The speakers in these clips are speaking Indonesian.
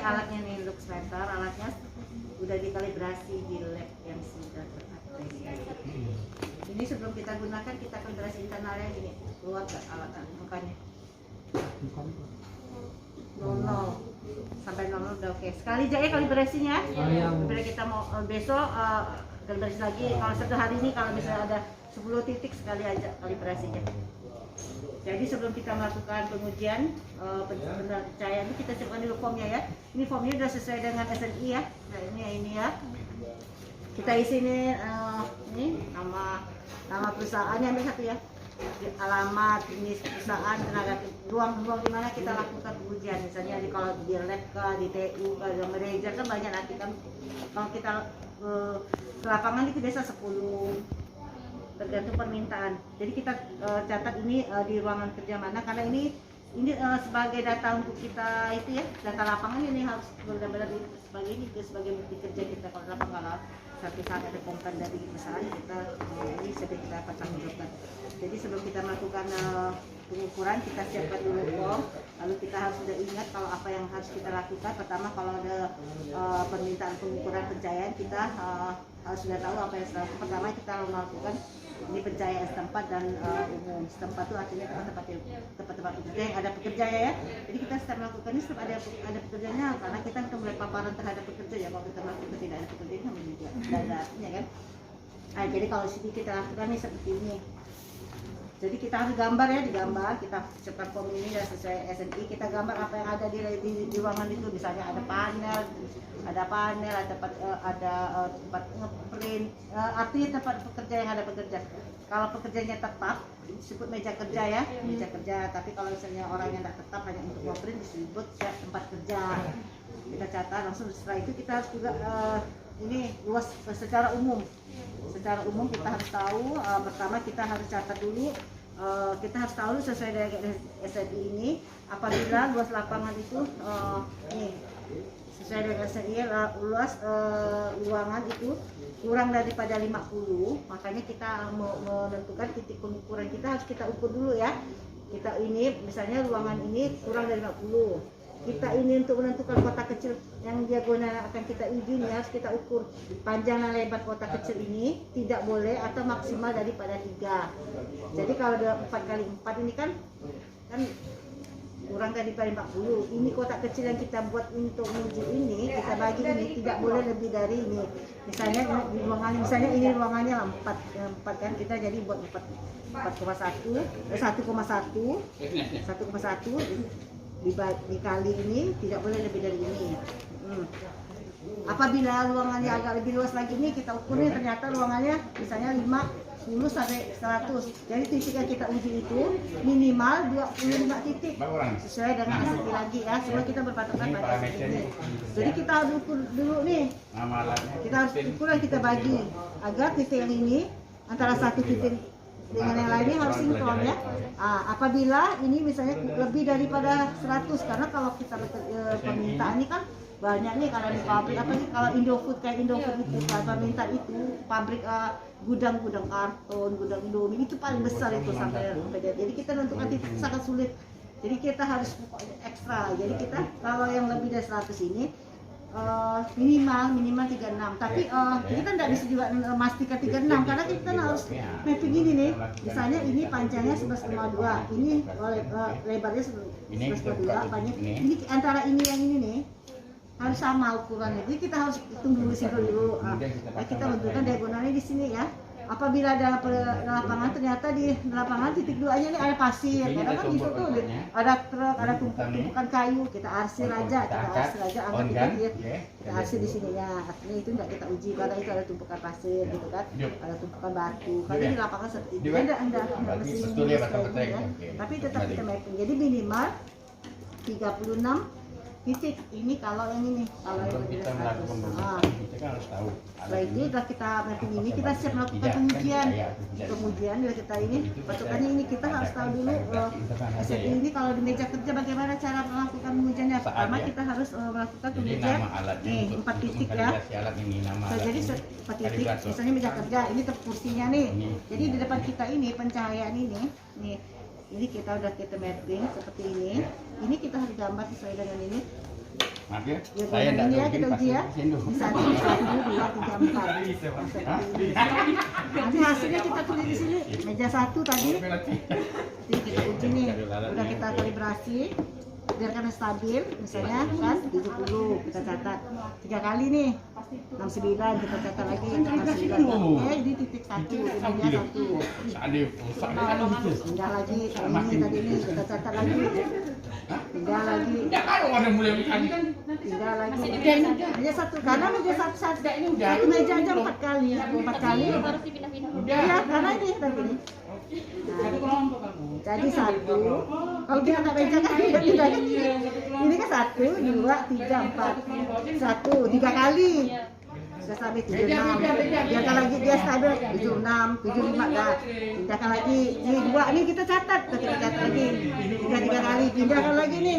alatnya nih Luxmeter, alatnya udah dikalibrasi di lab yang sudah terakreditas. Ini sebelum kita gunakan kita kalibrasi internalnya gini, keluar gak alat angkanya? 00 sampai 00 udah oke. Sekali aja ya kalibrasinya. Bila kita mau besok kalibrasi lagi. Kalau satu hari ini kalau misalnya ada 10 titik sekali aja kalibrasinya. Jadi sebelum kita melakukan pengujian pencahayaan ini kita siapkan dulu formnya ya. Ini formnya sudah sesuai dengan SNI ya. Nah ini ya. Kita isi ini nama perusahaannya ambil satu ya. Alamat, jenis perusahaan, tenaga, ruang di mana kita lakukan pengujian. Misalnya kalau di lab di TU, di manajer kan banyak nanti kan. Kalau kita ke lapangan itu biasa 10. Tergantung permintaan. Jadi kita catat ini di ruangan kerja mana karena ini sebagai data untuk kita itu ya, data lapangan ini harus benar-benar sebagai ini sebagai bukti kerja kita kalau lapangan satu saat ada komplain dari perusahaan kita ini sudah kita pertanggungjawabkan. Jadi sebelum kita melakukan pengukuran kita siapkan dulu form, lalu kita harus sudah ingat kalau apa yang harus kita lakukan. Pertama kalau ada permintaan pengukuran pencahayaan kita harus sudah tahu apa yang harus. Pertama kita melakukan ini pencahayaan setempat dan umum. Setempat itu artinya tempat-tempat pekerja yang ada pekerja ya. Jadi kita setiap melakukan ini setiap ada pekerjanya karena kita akan mulai paparan terhadap pekerja ya. Kalau kita melakukan tidak ada pekerja ini juga tidak ada artinya kan. Nah, jadi kalau sini kita lakukan ini seperti ini. Jadi kita harus gambar ya, digambar kita siapkan form ini dan sesuai SNI kita gambar apa yang ada di ruangan itu. Misalnya ada panel, ada tempat ngeprint, artinya tempat pekerja yang ada pekerja. Kalau pekerjanya tetap disebut meja kerja ya, meja kerja. Tapi kalau misalnya orang yang tidak tetap hanya untuk ngeprint disebut tempat kerja. Kita catat langsung. Setelah itu kita harus juga ini luas secara umum. Secara umum kita harus tahu pertama kita harus catat dulu. Kita harus tahu sesuai dengan SNI ini apabila luas lapangan itu ini sesuai dengan SNI luas ruangan itu kurang daripada 50, makanya kita menentukan titik pengukuran kita harus kita ukur dulu ya. Kita ini misalnya ruangan ini kurang dari 50. Kita ini untuk menentukan kotak kecil yang diagonal akan kita uji ini harus kita ukur panjang dan lebar kotak kecil ini tidak boleh atau maksimal daripada 3. Jadi kalau 4 kali 4 ini kan kurang daripada 50. Ini kotak kecil yang kita buat untuk uji ini kita bagi ini tidak boleh lebih dari ini. Misalnya ini ruangannya 4 kan kita jadi buat 4,1 dikali ini tidak boleh lebih dari ini. Apabila ruangannya agak lebih luas lagi ini kita ukurnya ternyata ruangannya misalnya 50 sampai 100. Jadi titik yang kita uji itu minimal 25 titik sesuai dengan SNI lagi ya. Semua kita berpatokan pada SNI. Jadi kita harus ukur dulu nih. Kita harus ukur dan kita bagi agar titik yang ini antara satu titik dengan yang lainnya harus sinkron ya. Apabila ini misalnya lebih daripada 100 karena kalau kita permintaan ini kan banyak nih kalau di pabrik apa sih kalau Indofood kayak Indofood itu permintaan itu pabrik gudang karton, gudang Indomie itu paling besar itu sampai jadi kita menentukan titik sangat sulit. Jadi kita harus ekstra. Jadi kita kalau yang lebih dari 100 ini minimal 36. Tapi kita tidak bisa juga memastikan 36 karena kita harus mapping ini nih. Misalnya ini panjangnya 11,2, ini lebarnya 11,2, panjang. Ini antara ini yang ini nih harus sama ukurannya. Jadi kita harus hitung dulu dulu. Kita bentukkan diagonalnya di sini ya. Apabila dalam lapangan ternyata di lapangan titik 2-nya ini ada pasir, karena kan itu tuh ada truk, ada tumpukan kayu, kita arsir aja, anggap kita arsir di sini ya. Artinya itu tidak kita uji karena itu ada tumpukan pasir gitu kan, ada tumpukan batu. Karena di lapangan seperti itu, enggak mesin ya. Tapi tetap kita mapping. Jadi minimal 36 titik ini kalau yang ini kita melakukan kita kan harus tahu. Setelah itu sudah kita mapping ini kita siap melakukan pengujian. Kemudian bila kita ini patokannya ini kita harus tahu dulu SNI ini kalau di meja kerja bagaimana cara melakukan pengujiannya. Pertama kita harus melakukan pengujian nih 4 titik ya. Jadi 4 titik misalnya meja kerja ini kursinya nih. Jadi di depan kita ini pencahayaan ini nih. Ini kita udah mapping seperti ini. Ini kita harus gambar sesuai dengan ini. Maaf ya, Ya, saya ini ya enggak kita uji ya. Satu, dua, tiga, empat. Nanti hasilnya kita tulis di sini. Meja 1 tadi. Jadi kita uji nih. Udah kita kalibrasi. Biarkan stabil, misalnya kan 70 kita catat 3 kali nih 69 kita catat lagi 69 ini titik 1 ini 1 pindah lagi ini tadi nih kita catat lagi pindah lagi meja 1 karena meja 1 meja aja 4 kali ya karena ini tadi nih. Jadi 1 kalau kita nggak meja kan tidak ini kan 1, 2, 3, 4 1, 3 kali sudah sampai 76 biarkan lagi dia stabil 76, 75 dah pindahkan lagi ini 2 ini kita catat kita catat lagi 3 kali pindahkan lagi nih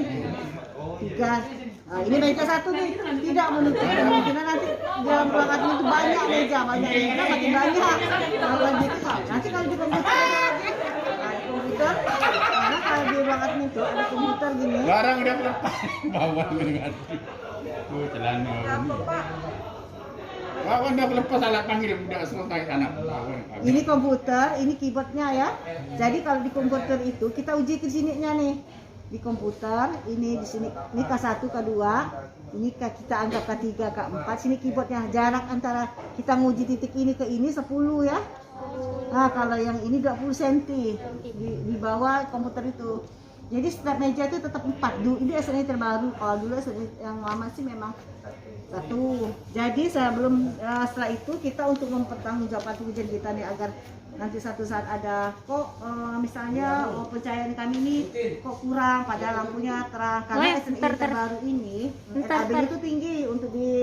3 ini meja 1 nih tidak menutup kemungkinan nanti dalam ruangan itu banyak meja makin banyak kalau nanti kalau di komputer karena kalau di ruangan itu ada komputer gini barang udah lepas bawa dengan celana bawa udah lepas alat panggil udah selesai anak ini komputer ini keyboardnya ya jadi kalau di komputer itu kita uji ke sininya nih di komputer ini di sini ini K1 K2 ini kita anggap K3 K4 sini keyboardnya jarak antara kita nguji titik ini ke ini 10 ya. Nah kalau yang ini 20 cm di bawah komputer itu jadi setiap meja itu tetap 4 ini SNI terbaru kalau dulu SNI yang lama sih memang 1 jadi saya belum setelah itu kita untuk mempertanggungjawabkan ujian kita nih agar nanti satu saat ada kok misalnya pencahayaan kami ini kok kurang padahal lampunya terang karena SNI terbaru ini RAB itu tinggi untuk di